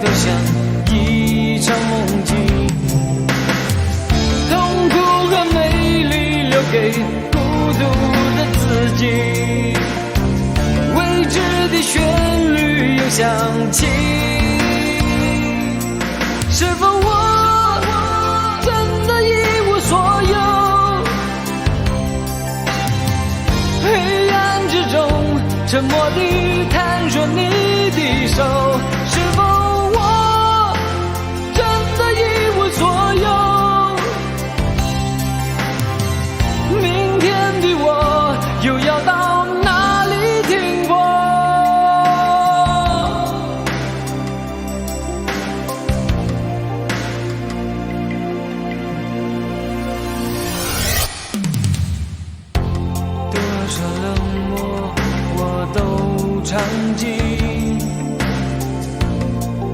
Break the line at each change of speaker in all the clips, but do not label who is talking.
都像一场梦境，痛苦和美丽留给孤独的自己，未知的旋律又响起，是否我真的一无所有？黑暗之中沉默地探索你的手，是否我真的一无所有？明天的我又要到哪里停泊？多少冷漠我都尝尽，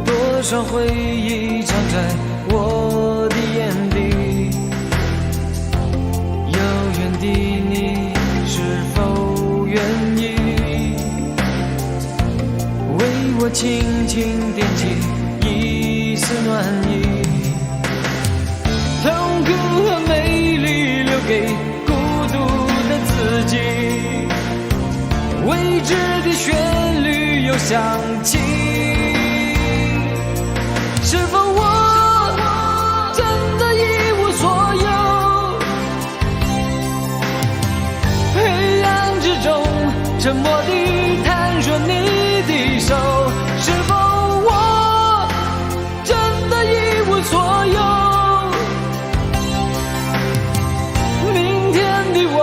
多少回忆藏在我的眼底，遥远的你是否愿意为我轻轻点起一丝暖意？痛苦和美丽留给孤独的自己，未知的旋律又响起，是否我真的一无所有？黑暗之中沉默地探索你的手，是否我真的一无所有？明天的我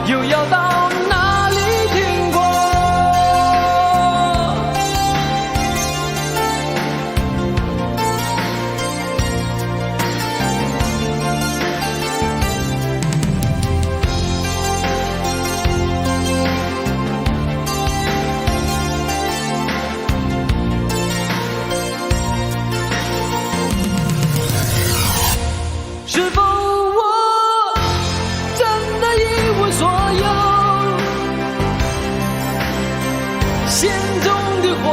又要到哪里停泊？是否我真的一无所有？心中的火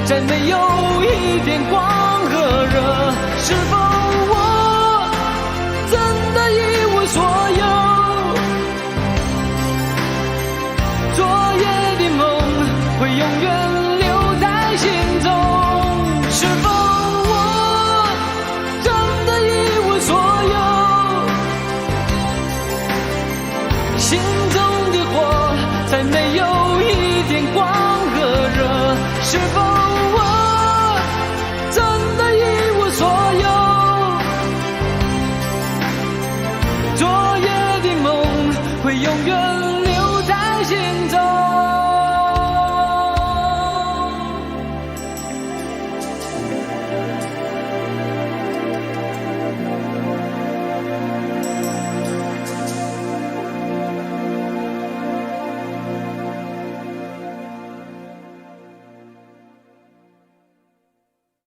再没有一点光和热，是否我真的一无所有？昨夜的梦会永远留在心中，是否我真的一无所有？心中的火再没有一点光和热，是否我真的一无所有？昨